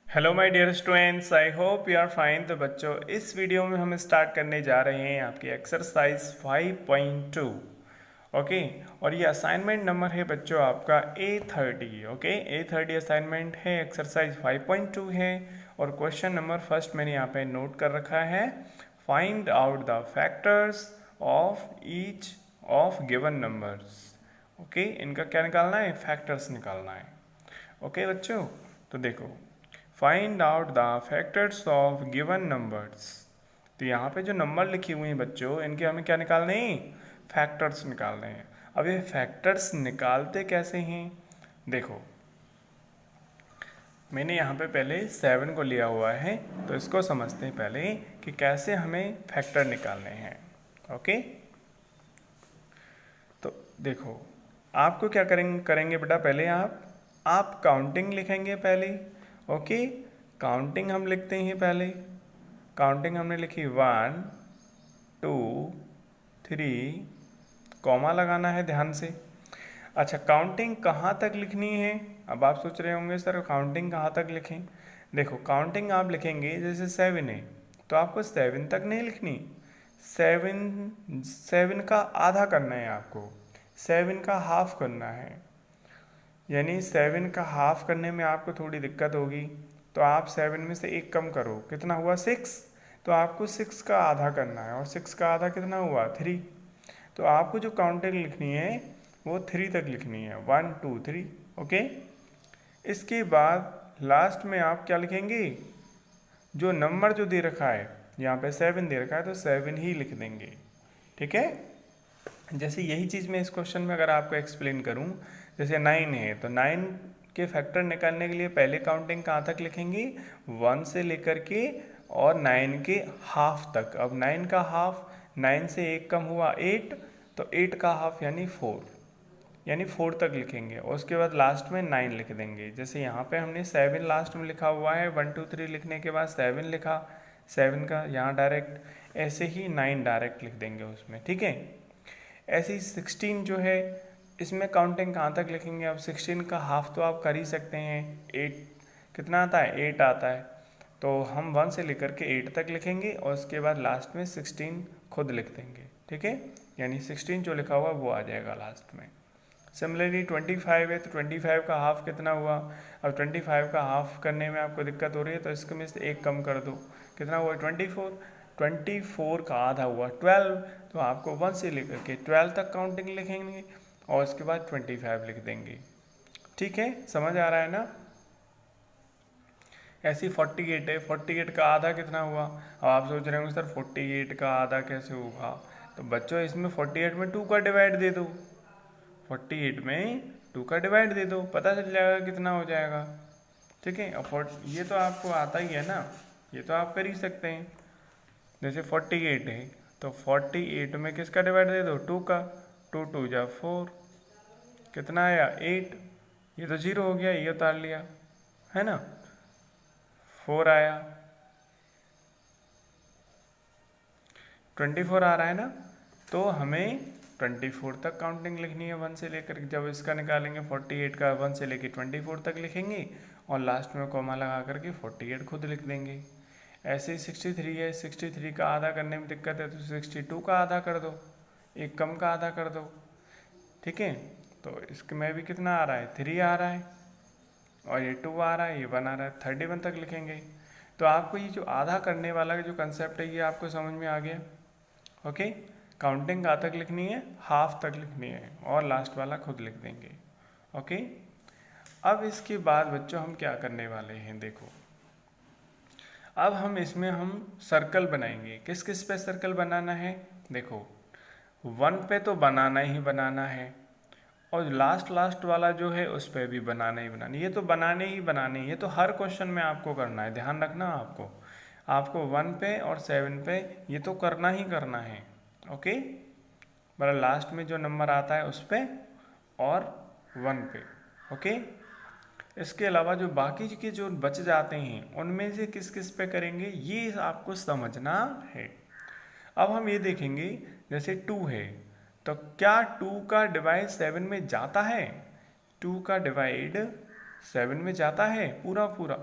Hello my dear students, I hope you are fine. तो बच्चों, इस वीडियो में हम स्टार्ट करने जा रहे हैं आपकी एक्सरसाइज 5.2। ओके, और ये असाइनमेंट नंबर है बच्चों आपका A30। ओके, A30 असाइनमेंट है, एक्सरसाइज 5.2 है। और क्वेश्चन नंबर फर्स्ट मैंने यहाँ पे नोट कर रखा है, find out the factors of each of given numbers. Okay, इनका क्या निकालना है? फैक्टर्स निकालना है। ओके बच्चों, तो देखो, find out the factors of given numbers. तो यहाँ पे जो नंबर लिखे हुए हैं बच्चों, इनके हमें क्या निकालने हैं? फैक्टर्स निकालने हैं। अब ये फैक्टर्स निकालते कैसे हैं? देखो, मैंने यहाँ पे पहले 7 को लिया हुआ है, तो इसको समझते हैं पहले कि कैसे हमें फैक्टर निकालने हैं। ओके, तो देखो, आपको क्या करेंगे बेटा, पहले आप काउंटिंग लिखेंगे पहले। ओके, काउंटिंग हम लिखते हैं पहले। काउंटिंग हमने लिखी 1 2 3, कॉमा लगाना है ध्यान से। अच्छा, काउंटिंग कहाँ तक लिखनी है? अब आप सोच रहे होंगे सर काउंटिंग कहाँ तक लिखें। देखो, काउंटिंग आप लिखेंगे जैसे 7 है, तो आपको 7 तक नहीं लिखनी। 7 का आधा करना है आपको, 7 का हाफ करना है। यानी 7 का हाफ करने में आपको थोड़ी दिक्कत होगी, तो आप 7 में से एक कम करो, कितना हुआ? 6। तो आपको 6 का आधा करना है, और 6 का आधा कितना हुआ? 3। तो आपको जो काउंटिंग लिखनी है वो 3 तक लिखनी है, 1 2 3। ओके, इसके बाद लास्ट में आप क्या लिखेंगे? जो नंबर जो दे रखा है, यहाँ पे 7 दे रखा है, तो 7 ही लिख देंगे। ठीक है, जैसे यही चीज़ मैं इस क्वेश्चन में अगर आपको एक्सप्लेन करूँ, जैसे 9 है, तो 9 के फैक्टर निकालने के लिए पहले काउंटिंग कहाँ तक लिखेंगे? 1 से लेकर के और 9 के हाफ तक। अब 9 का हाफ, 9 से एक कम हुआ 8, तो 8 का हाफ यानी 4, यानी 4 तक लिखेंगे। और उसके बाद लास्ट में 9 लिख देंगे। जैसे यहाँ पे हमने 7 लास्ट में लिखा हुआ है, 1 2 3 लिखने के बाद 7 लिखा, 7 का यहाँ डायरेक्ट, ऐसे ही 9 डायरेक्ट लिख देंगे उसमें। ठीक है, ऐसे ही 16 जो है, इसमें काउंटिंग कहाँ तक लिखेंगे? अब 16 का हाफ तो आप कर ही सकते हैं, 8 कितना आता है? 8 आता है। तो हम 1 से लेकर के 8 तक लिखेंगे, और उसके बाद लास्ट में 16 खुद लिख देंगे। ठीक है, यानी 16 जो लिखा हुआ वो आ जाएगा लास्ट में। सिमिलरली 25 है, तो 25 का हाफ कितना हुआ? अब 25 का हाफ करने में आपको दिक्कत हो रही है, तो इसके में से एक कम कर दो, कितना हुआ? 24। 24 का आधा हुआ 12, तो आपको 1 से लेकर के 12 तक काउंटिंग लिखेंगे, और उसके बाद 25 लिख देंगे। ठीक है, समझ आ रहा है ना? ऐसी 48 है, 48 का आधा कितना हुआ? अब आप सोच रहे होंगे सर 48 का आधा कैसे होगा? तो बच्चों, इसमें 48 में 2 का डिवाइड दे दो, 48 में 2 का डिवाइड दे दो, पता चल जाएगा कितना हो जाएगा। ठीक है, और ये तो आपको आता ही है ना, ये तो आप कर ही सकते हैं। जैसे 48 है, तो 48 में किसका डिवाइड दे दो? 2 का। 2 2 जा 4, कितना आया? 8। ये तो 0 हो गया, ये उतार लिया, है ना? 4 आया, 24 आ रहा है ना? तो हमें 24 तक काउंटिंग लिखनी है, 1 से लेकर, जब इसका निकालेंगे 48 का, 1 से लेकर 24 तक लिखेंगे, और लास्ट में कॉमा लगा करके 48 खुद लिख देंगे। ऐसे ही 63 है, 63 का आधा करने में दिक्कत है, तो 62 का आधा कर दो, एक कम का आधा कर दो। ठीक है, तो इसके में भी कितना आ रहा है? 3 आ रहा है, और ये 2 आ रहा है, ये 1 आ रहा है, 31 तक लिखेंगे। तो आपको ये जो आधा करने वाला जो कंसेप्ट है, ये आपको समझ में आ गया। ओके, काउंटिंग कहाँ तक लिखनी है? हाफ तक लिखनी है, और लास्ट वाला खुद लिख देंगे। ओके, अब इसके बाद बच्चों हम क्या करने वाले हैं? देखो, अब हम सर्कल बनाएंगे। किस किस पे सर्कल बनाना है? देखो, 1 पे तो बनाना ही बनाना है, और लास्ट वाला जो है उस पर भी बनाना ही बनाना। ये तो बनाने ही बनाने, ये तो हर क्वेश्चन में आपको करना है, ध्यान रखना। आपको 1 पे और 7 पे ये तो करना ही करना है। ओके, मतलब लास्ट में जो नंबर आता है उस पे और 1 पे। ओके, इसके अलावा जो बाकी के जो बच जाते हैं, उनमें से किस किस पे करेंगे, ये आपको समझना है। अब हम ये देखेंगे, जैसे 2 है, तो क्या 2 का डिवाइड 7 में जाता है? 2 का डिवाइड 7 में जाता है पूरा पूरा?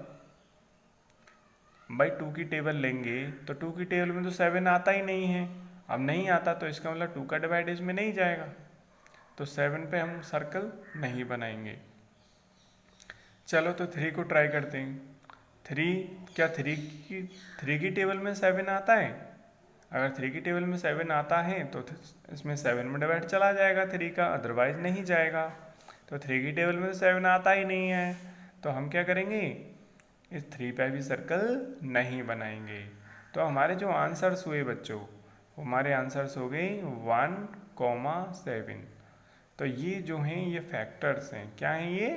भाई 2 की टेबल लेंगे तो 2 की टेबल में तो 7 आता ही नहीं है। अब नहीं आता तो इसका मतलब 2 का डिवाइड इसमें नहीं जाएगा, तो 7 पे हम सर्कल नहीं बनाएंगे। चलो तो 3 को ट्राई करते हैं। 3 क्या 3 की टेबल में 7 आता है? अगर 3 की टेबल में 7 आता है तो इसमें 7 में डिवाइड चला जाएगा 3 का, अदरवाइज नहीं जाएगा। तो 3 की टेबल में तो 7 आता ही नहीं है, तो हम क्या करेंगे, इस 3 पे भी सर्कल नहीं बनाएंगे। तो हमारे जो आंसर्स हुए बच्चों, हमारे आंसर्स हो गए 1,7। तो ये जो हैं ये फैक्टर्स हैं। क्या हैं ये?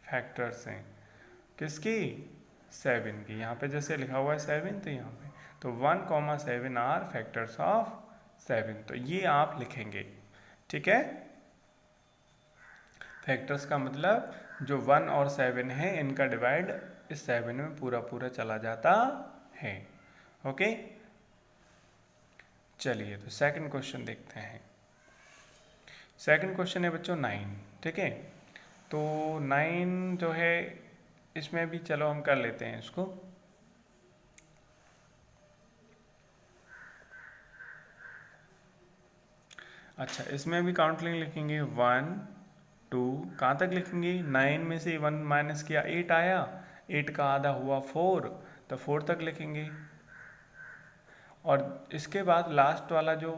फैक्टर्स हैं। किसकी? 7 की। यहाँ पे जैसे लिखा हुआ है 7, तो यहाँ पे तो 1,7 आर फैक्टर्स ऑफ 7। तो ये आप लिखेंगे, ठीक है। फैक्टर्स का मतलब जो 1 और 7 है इनका डिवाइड इस 7 में पूरा पूरा चला जाता है। ओके, चलिए तो सेकंड क्वेश्चन देखते हैं। सेकंड क्वेश्चन है बच्चों 9, ठीक है। तो 9 जो है इसमें भी चलो हम कर लेते हैं इसको। अच्छा, इसमें भी काउंटलिंग लिखेंगे 1 2, कहाँ तक लिखेंगे? 9 में से 1 माइनस किया 8 आया, 8 का आधा हुआ 4, तो 4 तक लिखेंगे। और इसके बाद लास्ट वाला जो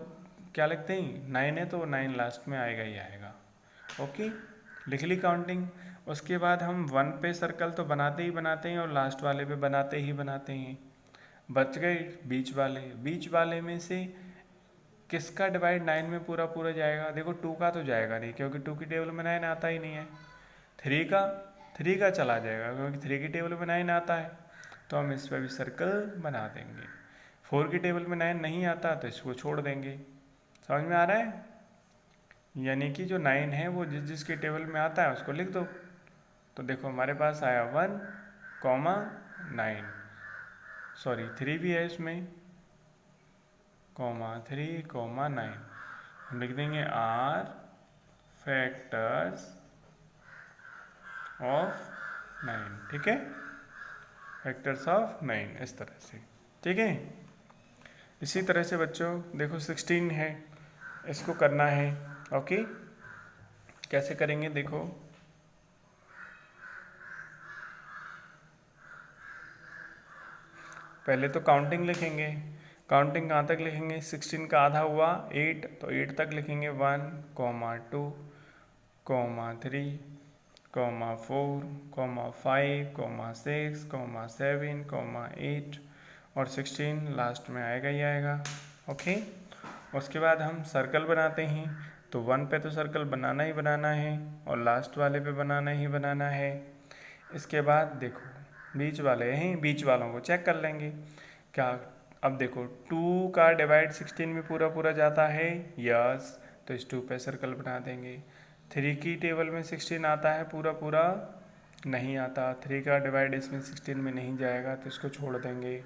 क्या लिखते हैं, 9 है तो 9 लास्ट में आएगा ही आएगा। ओके, लिख ली काउंटिंग। उसके बाद हम 1 पे सर्कल तो बनाते ही बनाते हैं और लास्ट वाले पे बनाते ही बनाते हैं। बच गए बीच वाले। बीच वाले में से किसका डिवाइड 9 में पूरा पूरा जाएगा? देखो 2 का तो जाएगा नहीं, क्योंकि 2 की टेबल में 9 आता ही नहीं है। 3 का चला जाएगा, क्योंकि 3 की टेबल में 9 आता है, तो हम इस पर भी सर्कल बना देंगे। 4 की टेबल में 9 नहीं आता तो इसको छोड़ देंगे। समझ में आ रहा है? यानी कि जो 9 है वो जिस जिसके टेबल में आता है उसको लिख दो। तो देखो हमारे पास आया 1,9, सॉरी 3 भी है इसमें, 3,9। हम लिख देंगे आर फैक्टर्स ऑफ 9, ठीक है। फैक्टर्स ऑफ 9 इस तरह से, ठीक है। इसी तरह से बच्चों देखो 16 है, इसको करना है। ओके, कैसे करेंगे देखो। पहले तो काउंटिंग लिखेंगे। काउंटिंग कहाँ तक लिखेंगे? 16 का आधा हुआ 8, तो 8 तक लिखेंगे। 1, 2, 3, 4, 5, 6, 7, 8 और 16 लास्ट में आएगा ही आएगा। ओके, उसके बाद हम सर्कल बनाते हैं। तो 1 पे तो सर्कल बनाना ही बनाना है और लास्ट वाले पे बनाना ही बनाना है। इसके बाद देखो बीच वाले हैं, बीच वालों को चेक कर लेंगे क्या। अब देखो 2 का डिवाइड 16 में पूरा पूरा जाता है, यस, तो इस 2 पे सर्कल बना देंगे। 3 की टेबल में 16 आता है पूरा पूरा, नहीं आता। 3 का डिवाइड इसमें 16 में नहीं जाएगा, तो इसको छोड़ देंगे।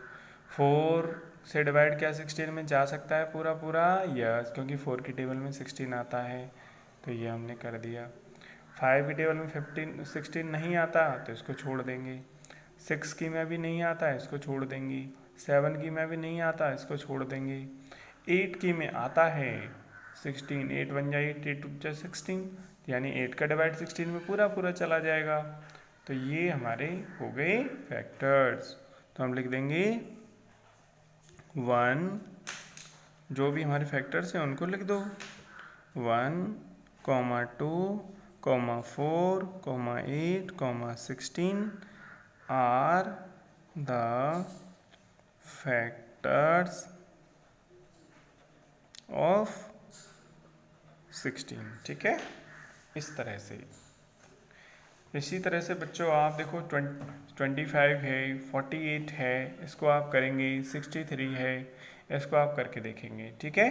4 से डिवाइड क्या 16 में जा सकता है पूरा पूरा, यस, क्योंकि 4 की टेबल में 16 आता है, तो ये हमने कर दिया। 5 की टेबल में 16 नहीं आता, तो इसको छोड़ देंगे। 6 की में भी नहीं आता, इसको छोड़ देंगे। 7 की में भी नहीं आता, इसको छोड़ देंगे। 8 की में आता है 16, 8 1 जा 8, 8 2 जा 16, यानी 8 का डिवाइड 16 में पूरा पूरा चला जाएगा। तो ये हमारे हो गए फैक्टर्स। तो हम लिख देंगे 1, जो भी हमारे फैक्टर्स हैं उनको लिख दो। 1, 2, 4, 8, 16 are the factors of 16, ठीक है। इस तरह से, इसी तरह से बच्चों आप देखो 25 है, 48 है, इसको आप करेंगे। 63 है, इसको आप करके देखेंगे, ठीक है।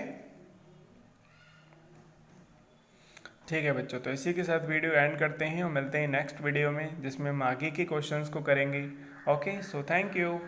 ठीक है बच्चों, तो इसी के साथ वीडियो एंड करते हैं और मिलते हैं नेक्स्ट वीडियो में, जिसमें हम आगे के क्वेश्चंस को करेंगे। Okay, so thank you.